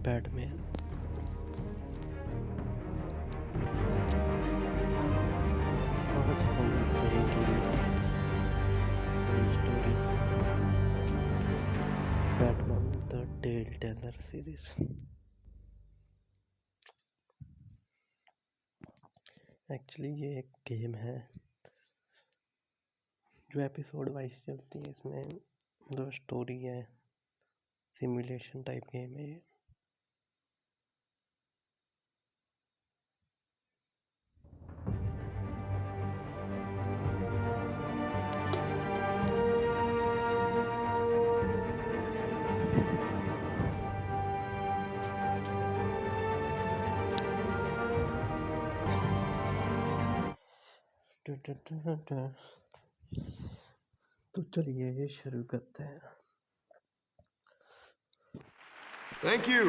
Batman. आज हम करेंगे story Batman the Telltale series. Actually ये एक गेम है जो एपिसोड वाइज चलती है। इसमें मतलब स्टोरी है, सिमुलेशन टाइप गेम है ये। तो चलिए शुरू करते हैं। Thank you.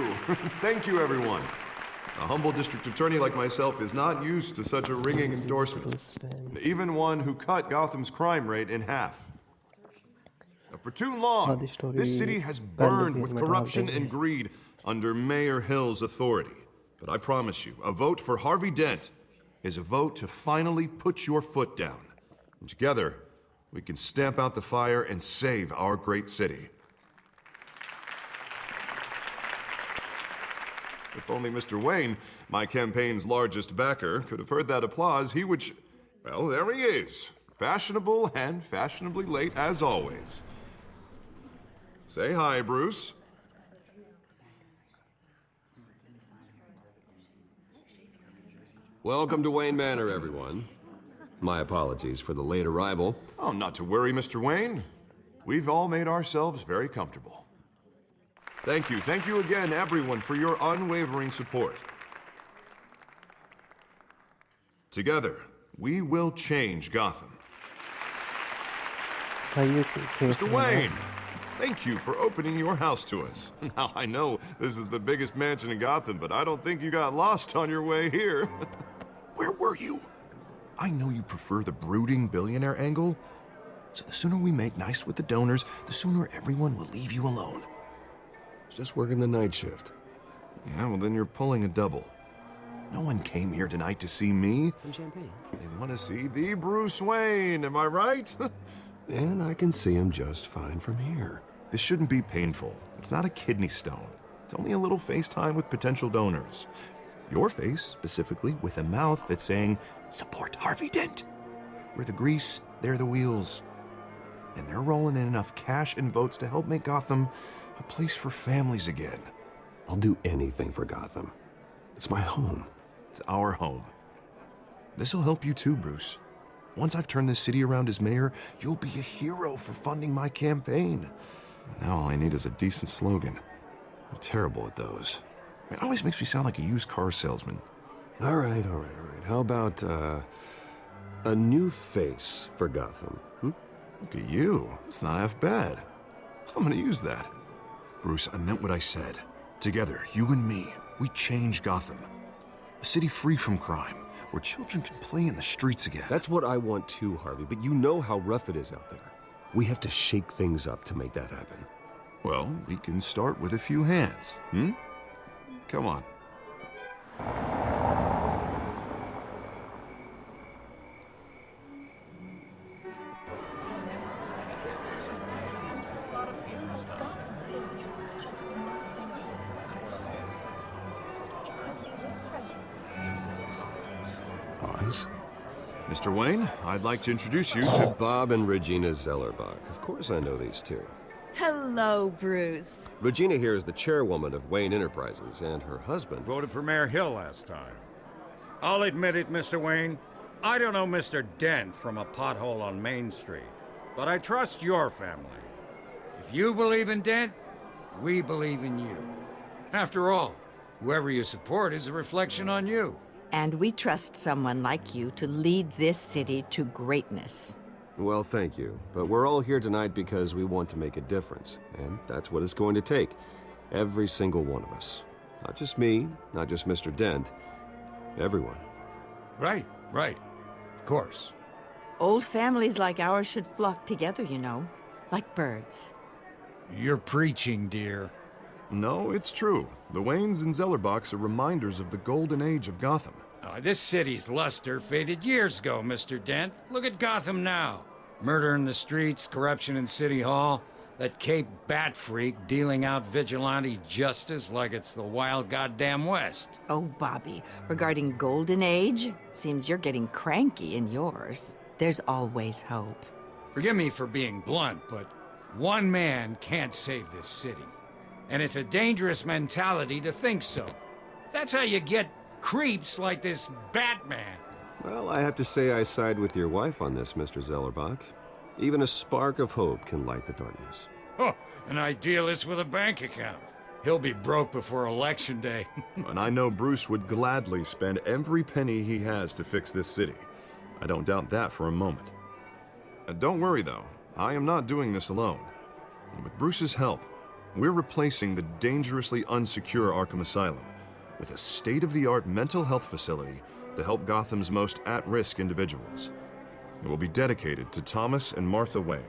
Thank you, everyone. A humble district attorney like myself is not used to such a ringing endorsement, even one who cut Gotham's crime rate in half. Now, for too long, this city has burned with corruption and greed under Mayor Hill's authority. But I promise you, a vote for Harvey Dent is a vote to finally put your foot down. And together, we can stamp out the fire and save our great city. If only Mr. Wayne, my campaign's largest backer, could have heard that applause, he would well, there he is. Fashionable and fashionably late as always. Say hi, Bruce. Welcome to Wayne Manor, everyone. My apologies for the late arrival. Oh, not to worry, Mr. Wayne. We've all made ourselves very comfortable. Thank you again, everyone, for your unwavering support. Together, we will change Gotham. Mr. Wayne, thank you for opening your house to us. Now, I know this is the biggest mansion in Gotham, but I don't think you got lost on your way here. Where were you? I know you prefer the brooding billionaire angle, so the sooner we make nice with the donors, the sooner everyone will leave you alone. Just working the night shift. Yeah, well then you're pulling a double. No one came here tonight to see me. Some champagne. They want to see the Bruce Wayne, am I right? And I can see him just fine from here. This shouldn't be painful. It's not a kidney stone. It's only a little FaceTime with potential donors. Your face, specifically, with a mouth that's saying, support Harvey Dent. We're the grease, they're the wheels. And they're rolling in enough cash and votes to help make Gotham a place for families again. I'll do anything for Gotham. It's my home. It's our home. This'll help you too, Bruce. Once I've turned this city around as mayor, you'll be a hero for funding my campaign. Now all I need is a decent slogan. I'm terrible at those. It always makes me sound like a used car salesman. All right. How about, a new face for Gotham? Look at you. It's not half bad. I'm gonna use that. Bruce, I meant what I said. Together, you and me, we change Gotham. A city free from crime, where children can play in the streets again. That's what I want too, Harvey, but you know how rough it is out there. We have to shake things up to make that happen. Well, we can start with a few hands, Come on. Eyes? Mr. Wayne, I'd like to introduce you to Bob and Regina Zellerbach. Of course I know these two. Hello, Bruce. Regina here is the chairwoman of Wayne Enterprises, and her husband... Voted for Mayor Hill last time. I'll admit it, Mr. Wayne. I don't know Mr. Dent from a pothole on Main Street, but I trust your family. If you believe in Dent, we believe in you. After all, whoever you support is a reflection on you. And we trust someone like you to lead this city to greatness. Well, thank you. But we're all here tonight because we want to make a difference. And that's what it's going to take. Every single one of us. Not just me, not just Mr. Dent. Everyone. Right. Of course. Old families like ours should flock together, you know, like birds. You're preaching, dear. No, it's true. The Waynes and Zellerbachs are reminders of the golden age of Gotham. This city's luster faded years ago, Mr. Dent. Look at Gotham now. Murder in the streets, corruption in City Hall, that Cape Bat freak dealing out vigilante justice like it's the wild goddamn West. Oh, Bobby, regarding Golden Age, seems you're getting cranky in yours. There's always hope. Forgive me for being blunt, but one man can't save this city. And it's a dangerous mentality to think so. That's how you get creeps like this Batman. Well, I have to say I side with your wife on this, Mr. Zellerbach. Even a spark of hope can light the darkness. Oh, an idealist with a bank account. He'll be broke before Election Day. And I know Bruce would gladly spend every penny he has to fix this city. I don't doubt that for a moment. Don't worry, though. I am not doing this alone. And with Bruce's help, we're replacing the dangerously unsecure Arkham Asylum with a state-of-the-art mental health facility to help Gotham's most at-risk individuals. It will be dedicated to Thomas and Martha Wayne,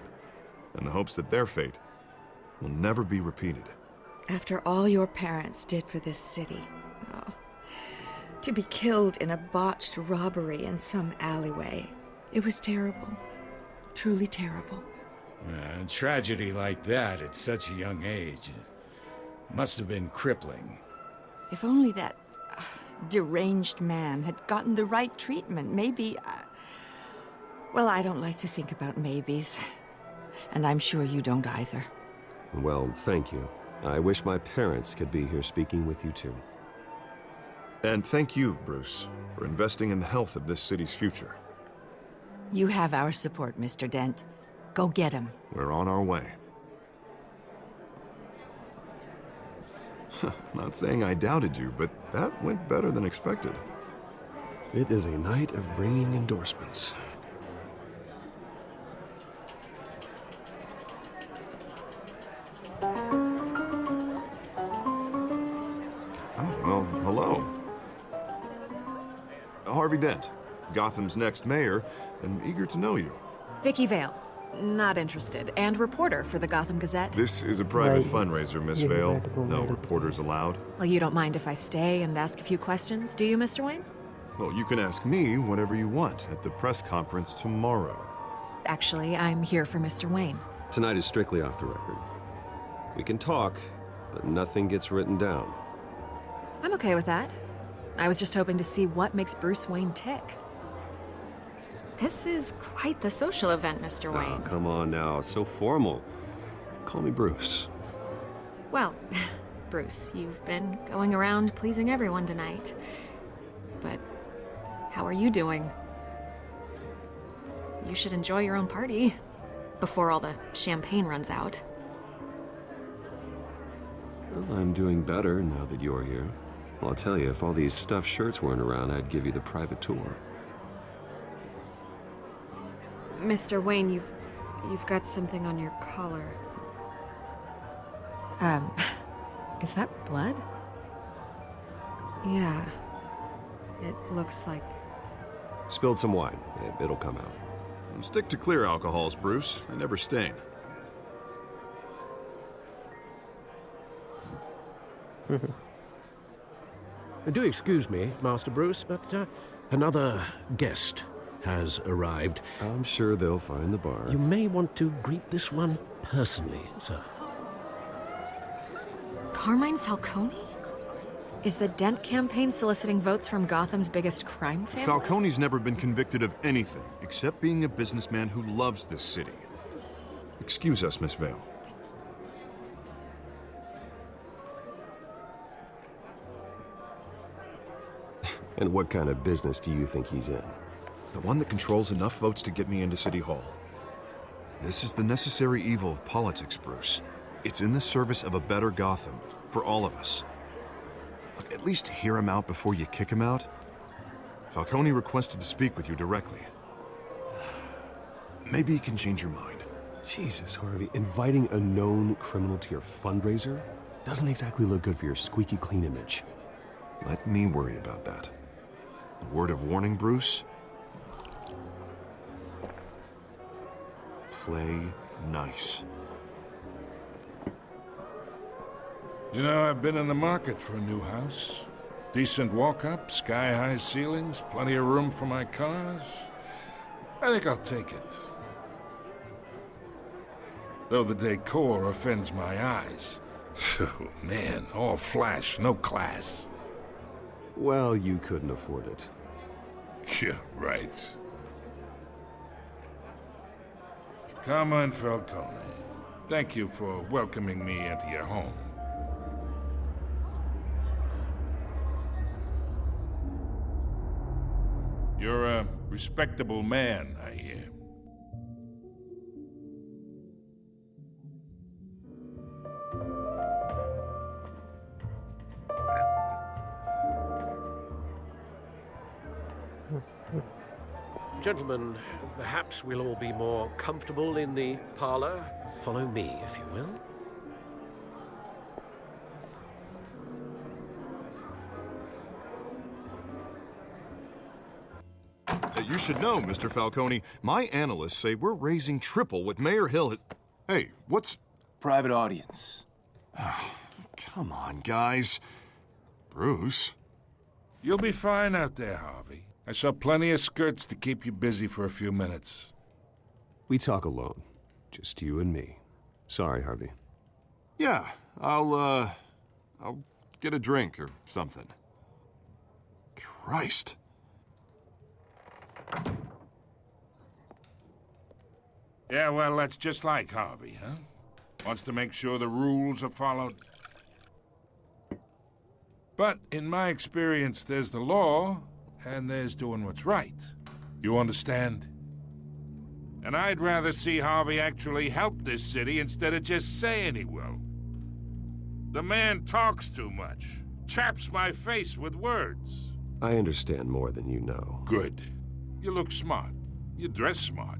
in the hopes that their fate will never be repeated. After all your parents did for this city, oh, to be killed in a botched robbery in some alleyway, it was terrible. Truly terrible. A tragedy like that at such a young age must have been crippling. If only that deranged man had gotten the right treatment, maybe... Well, I don't like to think about maybes. And I'm sure you don't either. Well, thank you. I wish my parents could be here speaking with you too. And thank you, Bruce, for investing in the health of this city's future. You have our support, Mr. Dent. Go get him. We're on our way. Not saying I doubted you, but that went better than expected. It is a night of ringing endorsements. Oh, well, hello. Harvey Dent, Gotham's next mayor, and eager to know you. Vicky Vale. Not interested. And reporter for the Gotham Gazette. This is a private Right. fundraiser, Miss Yeah, Vale. right, No right. reporters allowed. Well, you don't mind if I stay and ask a few questions, do you, Mr. Wayne? Well, you can ask me whatever you want at the press conference tomorrow. Actually, I'm here for Mr. Wayne. Tonight is strictly off the record. We can talk, but nothing gets written down. I'm okay with that. I was just hoping to see what makes Bruce Wayne tick. This is quite the social event, Mr. Oh, Wayne. come on now. It's so formal. Call me Bruce. Well, Bruce, you've been going around pleasing everyone tonight. But how are you doing? You should enjoy your own party before all the champagne runs out. Well, I'm doing better now that you're here. Well, I'll tell you, if all these stuffed shirts weren't around, I'd give you the private tour. Mr. Wayne, you've got something on your collar. Is that blood? Yeah. It looks like... Spilled some wine. It'll come out. Stick to clear alcohols, Bruce. They never stain. Do excuse me, Master Bruce, but another guest has arrived. I'm sure they'll find the bar. You may want to greet this one personally, sir. Carmine Falcone? Is the Dent campaign soliciting votes from Gotham's biggest crime family? Falcone's never been convicted of anything except being a businessman who loves this city. Excuse us, Miss Vale. And what kind of business do you think he's in? The one that controls enough votes to get me into City Hall. This is the necessary evil of politics, Bruce. It's in the service of a better Gotham, for all of us. Look, at least hear him out before you kick him out. Falcone requested to speak with you directly. Maybe he can change your mind. Jesus, Harvey, inviting a known criminal to your fundraiser doesn't exactly look good for your squeaky clean image. Let me worry about that. A word of warning, Bruce? Play nice. You know, I've been in the market for a new house. Decent walk-up, sky-high ceilings, plenty of room for my cars. I think I'll take it. Though the decor offends my eyes. Oh, man, all flash, no class. Well, you couldn't afford it. Yeah, right. Carmine Falcone, thank you for welcoming me into your home. You're a respectable man, I hear. Gentlemen, perhaps we'll all be more comfortable in the parlor. Follow me, if you will. You should know, Mr. Falcone, my analysts say we're raising triple what Mayor Hill has... Hey, what's... Private audience. Come on, guys. Bruce? You'll be fine out there, Harvey. I saw plenty of skirts to keep you busy for a few minutes. We talk alone. Just you and me. Sorry, Harvey. Yeah, I'll get a drink or something. Christ. Yeah, well, that's just like Harvey, huh? Wants to make sure the rules are followed. But in my experience, there's the law, and there's doing what's right. You understand? And I'd rather see Harvey actually help this city instead of just saying he will. The man talks too much, chaps my face with words. I understand more than you know. Good. You look smart. You dress smart.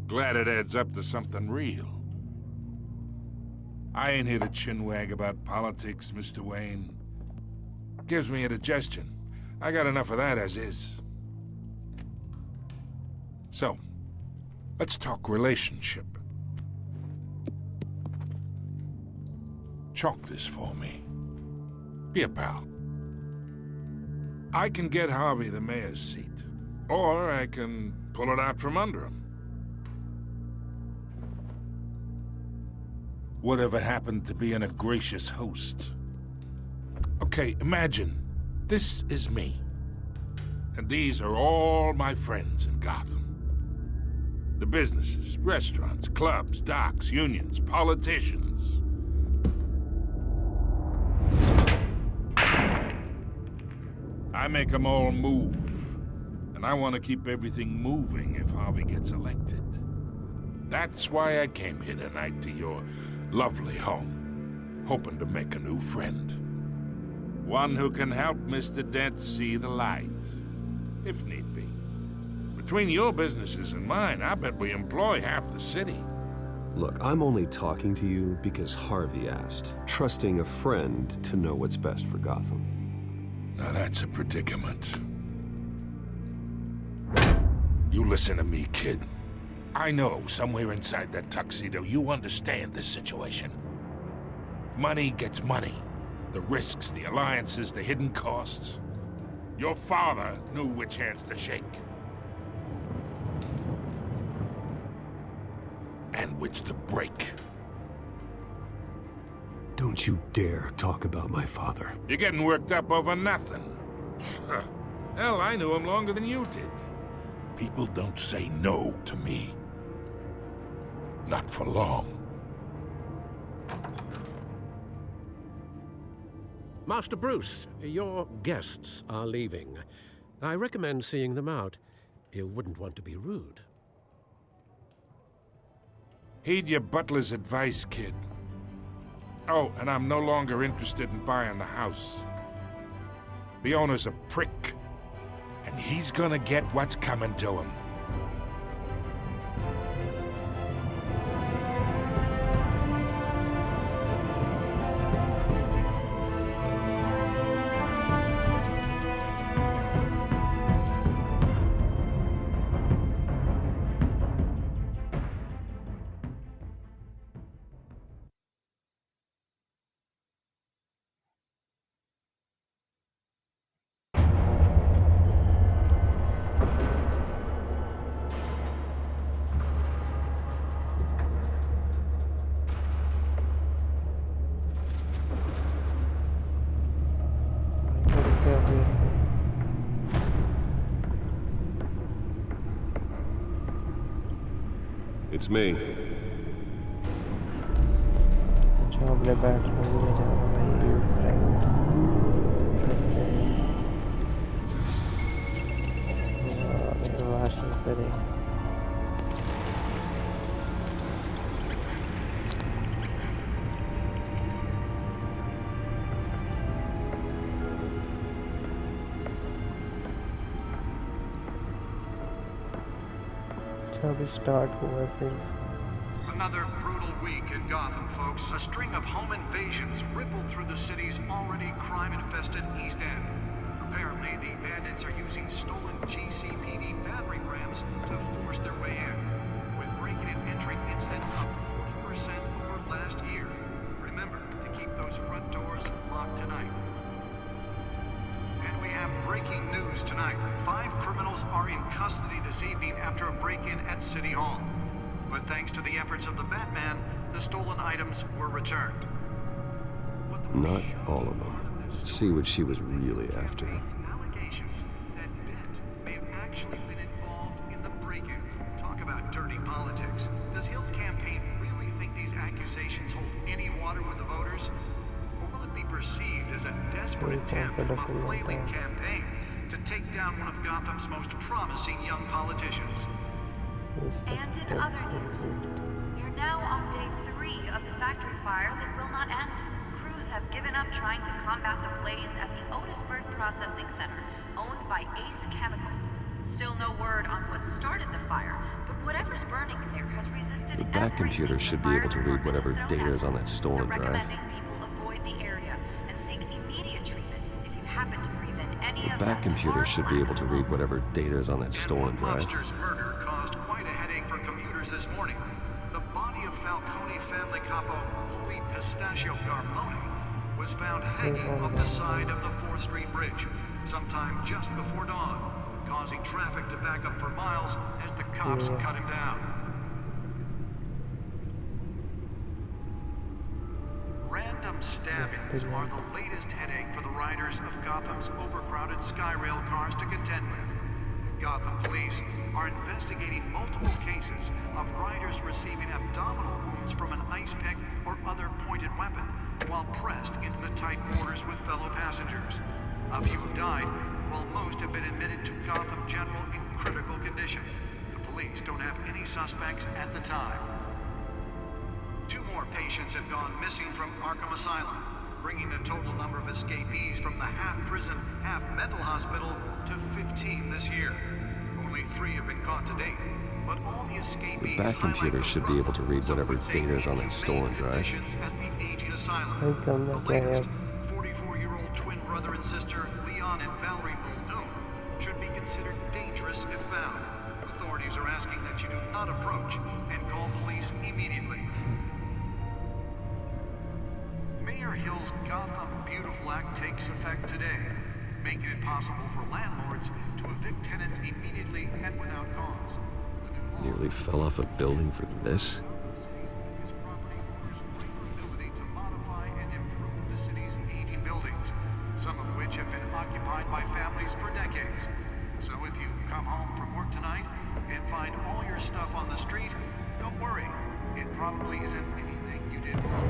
Glad it adds up to something real. I ain't here to chinwag about politics, Mr. Wayne. Gives me indigestion. I got enough of that as is. So, let's talk relationship. Chalk this for me. Be a pal. I can get Harvey the mayor's seat, or I can pull it out from under him. Whatever happened to being a gracious host? Okay, imagine, this is me. And these are all my friends in Gotham. The businesses, restaurants, clubs, docks, unions, politicians. I make them all move. And I want to keep everything moving if Harvey gets elected. That's why I came here tonight to your lovely home, hoping to make a new friend. One who can help Mr. Dent see the light, if need be. Between your businesses and mine, I bet we employ half the city. Look, I'm only talking to you because Harvey asked, trusting a friend to know what's best for Gotham. Now that's a predicament. You listen to me, kid. I know somewhere inside that tuxedo you understand this situation. Money gets money. The risks, the alliances, the hidden costs. Your father knew which hands to shake. And which to break. Don't you dare talk about my father. You're getting worked up over nothing. Hell, I knew him longer than you did. People don't say no to me. Not for long. Master Bruce, your guests are leaving. I recommend seeing them out. You wouldn't want to be rude. Heed your butler's advice, kid. Oh, and I'm no longer interested in buying the house. The owner's a prick, and he's gonna get what's coming to him. It's me. जो अपने bedroom में जा रहा भाई friends भाषण करे अभी start हुआ सिर्फ Another brutal week in Gotham, folks. A string of home invasions rippled through the city's already crime-infested East End. Apparently, the bandits are using stolen GCPD battering rams to force their way in, with breaking and entering incidents up 40% over last year. Remember to keep those front doors locked tonight. And we have breaking news tonight. 5 criminals are in custody this evening after a break-in at City Hall. But thanks to the efforts of the Batman, the stolen items were returned. Not all of them. Let's see what she was really after. Allegations that Dent may have actually been involved in the break-in. Talk about dirty politics. Does Hill's campaign really think these accusations hold any water with the voters? Or will it be perceived as a desperate attempt from a flailing campaign to take down one of Gotham's most promising young politicians? And in other news, we are now on day 3 of the factory fire that will not end. Crews have given up trying to combat the blaze at the Otisburg Processing Center, owned by Ace Chemical. Still no word on what started the fire, but whatever's burning in there has resisted The back computer should be able to read whatever data is on that stolen drive. Recommending people avoid the area and seek immediate treatment if you happen to breathe in any of The back computer should be able to read whatever data is on that stolen drive. Lobster's murder caused quite a headache for commuters this morning. The body of Falcone family capo Louis Pistachio Garmone was found hanging off the side of the 4th Street Bridge sometime just before dawn, causing traffic to back up for miles as the cops cut him down. Random stabbings are the latest headache for the riders of Gotham's overcrowded Skyrail cars to contend with. Gotham police are investigating multiple cases of riders receiving abdominal wounds from an ice pick or other pointed weapon while pressed into the tight quarters with fellow passengers. A few have died, while most have been admitted to Gotham General in critical condition. The police don't have any suspects at the time. 2 more patients have gone missing from Arkham Asylum, bringing the total number of escapees from the half-prison, half-mental hospital to 15 this year. Only 3 have been caught to date, but all the escapees The back computer should be able to read whatever data is on that stolen drive. at the aging asylum. The latest, 44-year-old twin brother and sister Leon and Valerie Muldoon should be considered dangerous if found. Authorities are asking that you do not approach and call police immediately. Mayor Hill's Gotham Beautiful Act takes effect today, making it possible for landlords to evict tenants immediately and without cause. Nearly fell off a building for this? To modify and improve the city's aging buildings, some of which have been occupied by families for decades. So if you come home from work tonight and find all your stuff on the street, don't worry. It probably isn't anything you did wrong.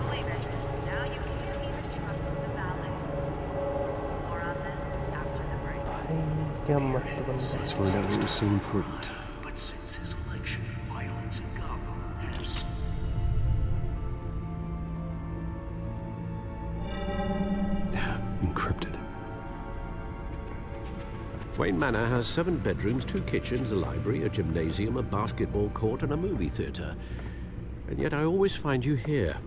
Believe it, now you can't even trust the valets. More on this after the break. That's where that was so important. But since his election, violence in Gotham has... Encrypted. Wayne Manor has 7 bedrooms, 2 kitchens, a library, a gymnasium, a basketball court, and a movie theater. And yet I always find you here,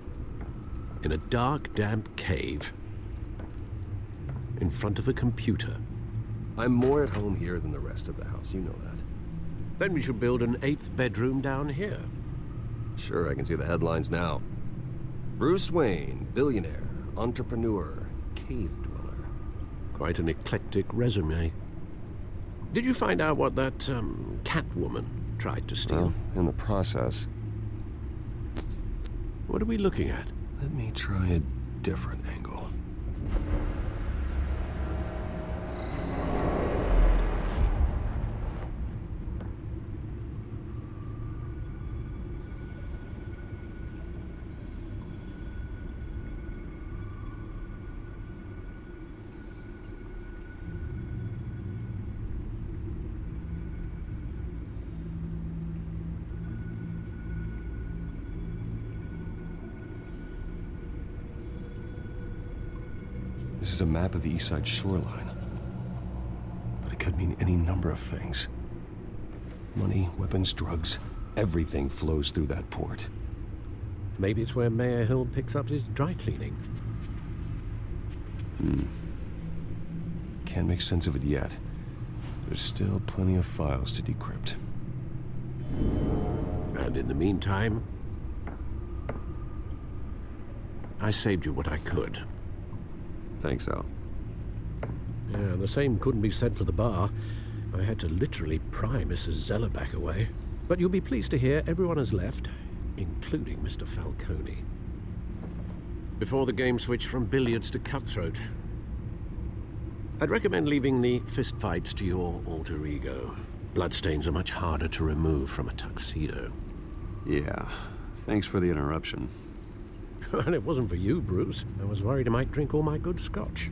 in a dark, damp cave, in front of a computer. I'm more at home here than the rest of the house, you know that. Then we should build an 8th bedroom down here. Sure, I can see the headlines now. Bruce Wayne, billionaire, entrepreneur, cave dweller. Quite an eclectic resume. Did you find out what that, Catwoman tried to steal? Well, in the process. What are we looking at? Let me try a different angle. This is a map of the east side shoreline. But it could mean any number of things. Money, weapons, drugs, everything flows through that port. Maybe it's where Mayor Hill picks up his dry cleaning. Can't make sense of it yet. There's still plenty of files to decrypt. And in the meantime, I saved you what I could. Thanks, Al. Yeah, the same couldn't be said for the bar. I had to literally pry Mrs. Zeller back away. But you'll be pleased to hear everyone has left, including Mr. Falcone. Before the game switched from billiards to cutthroat. I'd recommend leaving the fistfights to your alter ego. Bloodstains are much harder to remove from a tuxedo. Yeah, thanks for the interruption. And it wasn't for you, Bruce. I was worried I might drink all my good scotch.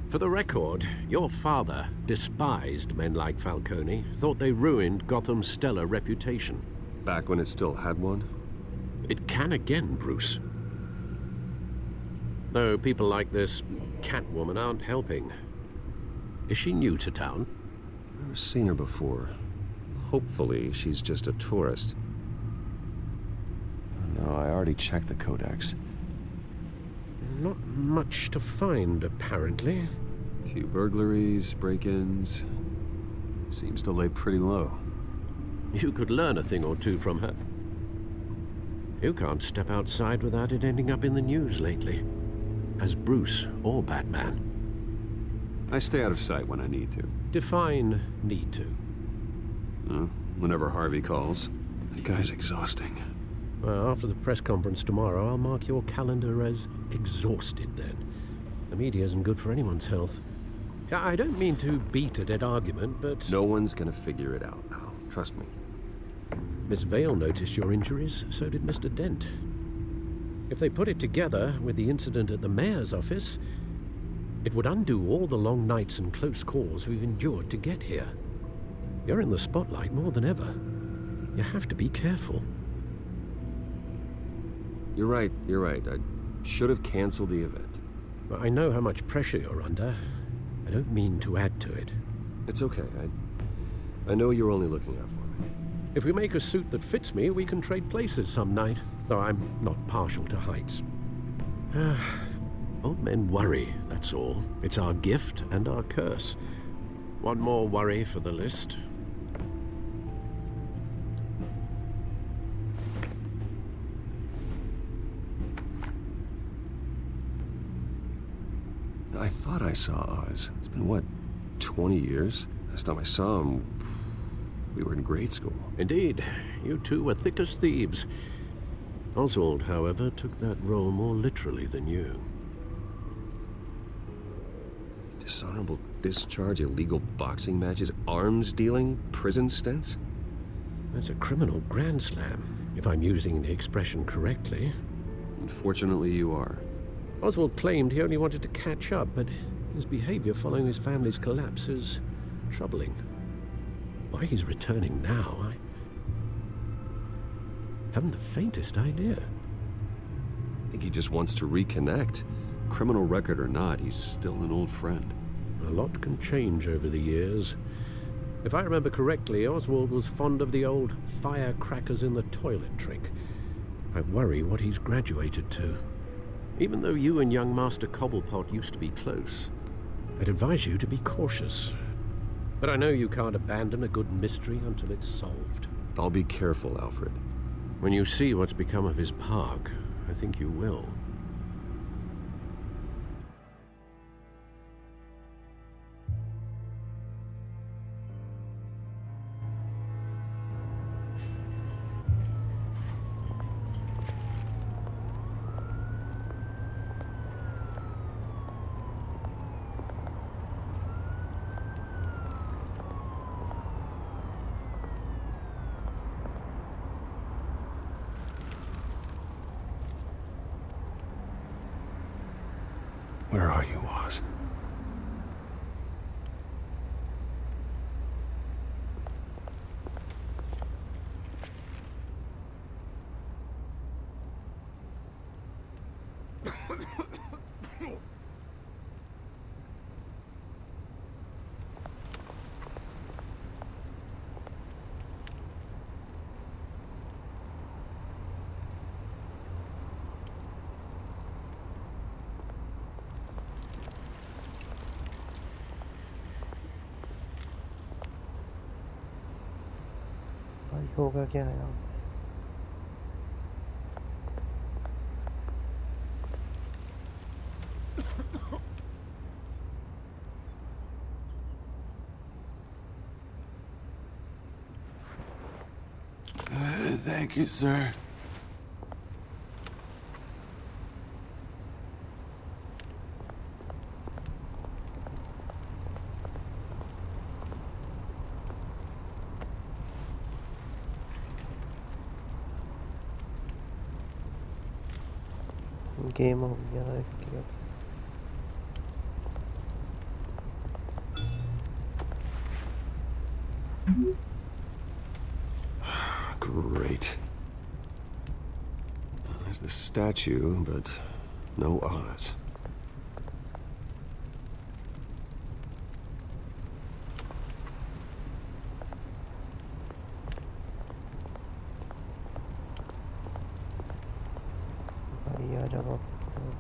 For the record, your father despised men like Falcone, thought they ruined Gotham's stellar reputation. Back when it still had one? It can again, Bruce. Though people like this Catwoman aren't helping. Is she new to town? Never seen her before. Hopefully, she's just a tourist. No, I already checked the codex. Not much to find, apparently. A few burglaries, break-ins. Seems to lay pretty low. You could learn a thing or two from her. You can't step outside without it ending up in the news lately. As Bruce or Batman. I stay out of sight when I need to. Define need to. Whenever Harvey calls. That guy's exhausting. Well, after the press conference tomorrow, I'll mark your calendar as exhausted then. The media isn't good for anyone's health. I don't mean to beat a dead argument, but... No one's gonna figure it out now. Trust me. Miss Vale noticed your injuries, so did Mr. Dent. If they put it together with the incident at the mayor's office, it would undo all the long nights and close calls we've endured to get here. You're in the spotlight more than ever. You have to be careful. You're right. I should have canceled the event. I know how much pressure you're under. I don't mean to add to it. It's okay. I know you're only looking out for me. If we make a suit that fits me, we can trade places some night, though I'm not partial to heights. Old men worry, that's all. It's our gift and our curse. One more worry for the list. I thought I saw Oz. It's been, what, 20 years? Last time I saw him, we were in grade school. Indeed. You two were thick as thieves. Oswald, however, took that role more literally than you. Dishonorable discharge, illegal boxing matches, arms dealing, prison stints? That's a criminal grand slam, if I'm using the expression correctly. Unfortunately, you are. Oswald claimed he only wanted to catch up, but his behavior following his family's collapse is troubling. Why he's returning now, I haven't the faintest idea. I think he just wants to reconnect. Criminal record or not, he's still an old friend. A lot can change over the years. If I remember correctly, Oswald was fond of the old firecrackers in the toilet trick. I worry what he's graduated to. Even though you and young Master Cobblepot used to be close, I'd advise you to be cautious. But I know you can't abandon a good mystery until it's solved. I'll be careful, Alfred. When you see what's become of his park, I think you will. Where are you, Oz? होगा क्या यहाँ पे? Thank you, sir. Game हो गया ना इसकी अब। Great. There's the statue, but no Oz. भाई आ जा वापस से।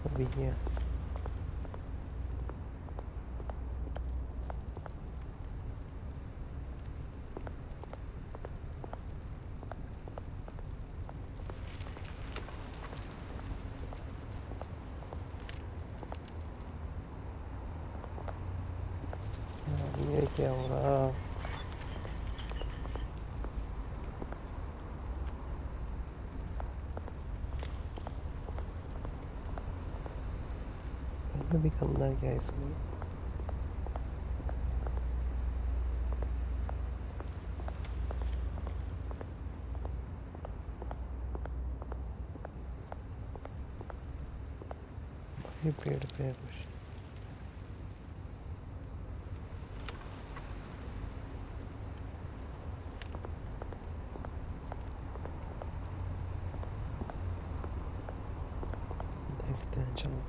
अभी ये यार ये क्या हो रहा? ये भी करना क्या है इसमें? ये पेड़ पे है कुछ। देखते हैं चलो।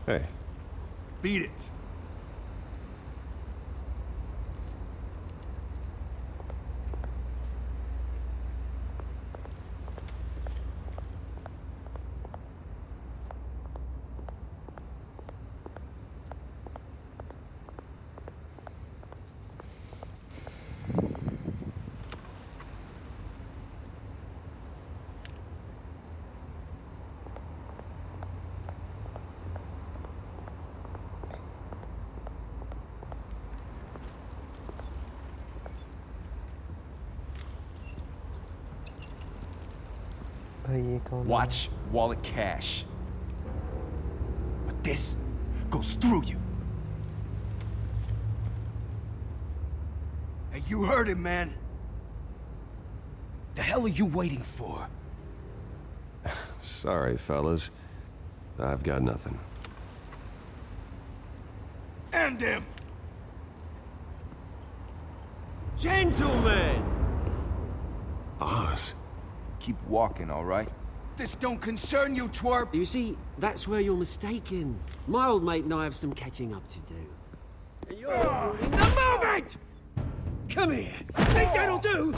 Hey. Beat it. भाई ये कौन है? Watch wallet cash. But this goes through you. Hey, you heard him, man. The hell are you waiting for? Sorry, fellas. I've got nothing. End him! Gentlemen! Oz. Keep walking, all right? This don't concern you, twerp! You see, that's where you're mistaken. My old mate and I have some catching up to do. And you're ruining the moment! Come here! Think that'll do?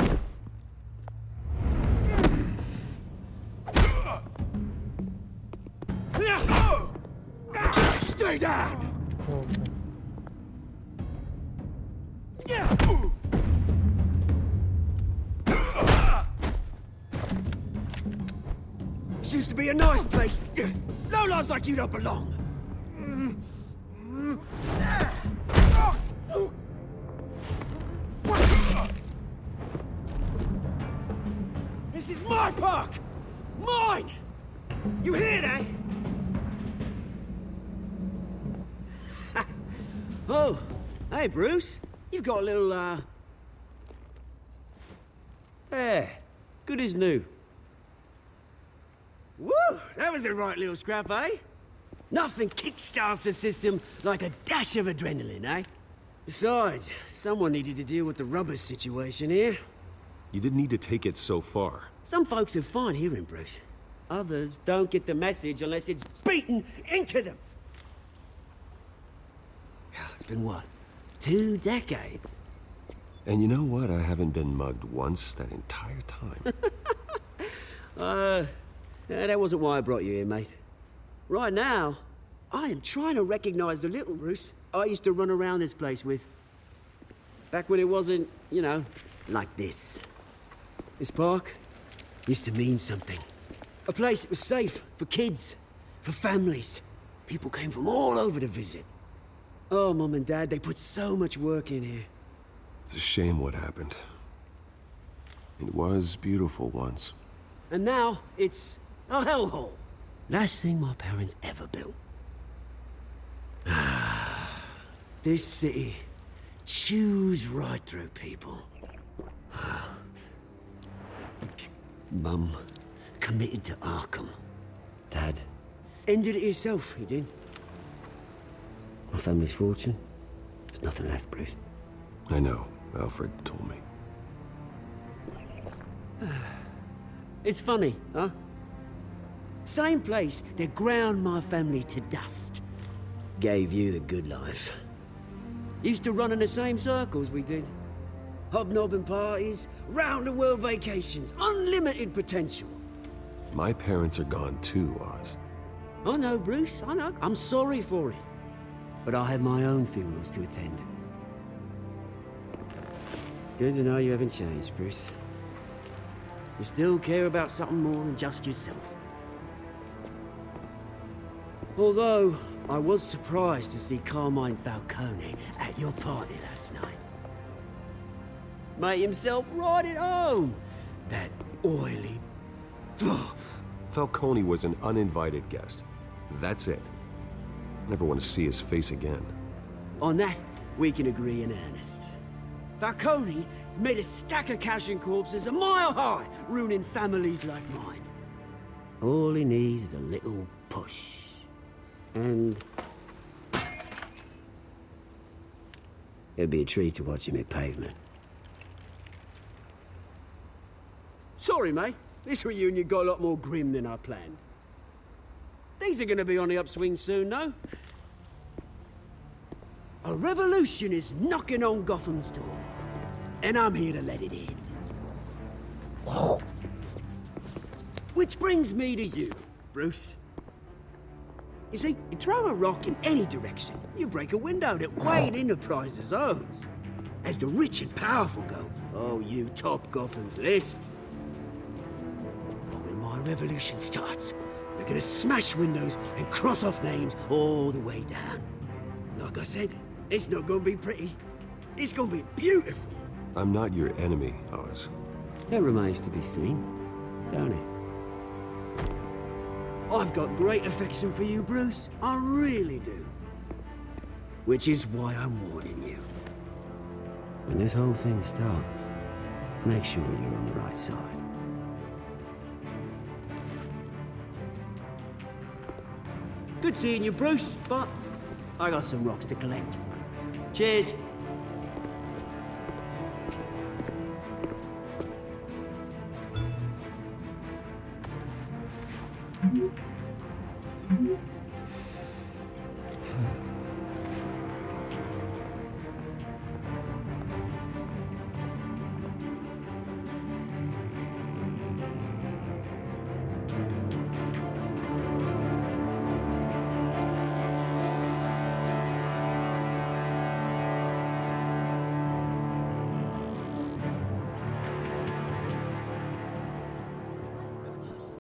Stay down! This used to be a nice place. No lives like you don't belong. This is my park! Oh, hey, Bruce. You've got a little, There. Good as new. Woo! That was a right little scrap, eh? Nothing kickstarts the system like a dash of adrenaline, eh? Besides, someone needed to deal with the rubber situation here. You didn't need to take it so far. Some folks are fine hearing, Bruce. Others don't get the message unless it's beaten into them. It's been what? 2 decades? And you know what? I haven't been mugged once that entire time. That wasn't why I brought you here, mate. Right now, I am trying to recognize the little Bruce I used to run around this place with. Back when it wasn't, you know, like this. This park used to mean something. A place that was safe for kids, for families. People came from all over to visit. Oh, Mum and Dad, they put so much work in here. It's a shame what happened. It was beautiful once. And now, it's a hellhole. Last thing my parents ever built. This city chews right through people. Mum committed to Arkham. Dad ended it himself, he did. My family's fortune, there's nothing left, Bruce. I know. Alfred told me. It's funny, huh? Same place that ground my family to dust. Gave you the good life. Used to run in the same circles we did. Hobnobbing parties, round-the-world vacations, unlimited potential. My parents are gone too, Oz. I know, Bruce, I know. I'm sorry for it. But I have my own funerals to attend. Good to know you haven't changed, Bruce. You still care about something more than just yourself. Although, I was surprised to see Carmine Falcone at your party last night. Made himself right at home. That oily... Falcone was an uninvited guest. That's it. Never want to see his face again. On that, we can agree in earnest. Falcone made a stack of cash and corpses a mile high, ruining families like mine. All he needs is a little push. And... it'd be a treat to watch him hit pavement. Sorry, mate. This reunion got a lot more grim than I planned. Things are gonna be on the upswing soon, though. A revolution is knocking on Gotham's door. And I'm here to let it in. Oh. Which brings me to you, Bruce. You see, you throw a rock in any direction, you break a window that Wayne Enterprises owns. As the rich and powerful go, oh, you top Gotham's list. But when my revolution starts, we're gonna smash windows and cross off names all the way down. Like I said, it's not gonna be pretty. It's gonna be beautiful. I'm not your enemy, Oz. That remains to be seen, don't it? I've got great affection for you, Bruce. I really do. Which is why I'm warning you. When this whole thing starts, make sure you're on the right side. Good seeing you, Bruce, but I got some rocks to collect. Cheers. Mm-hmm.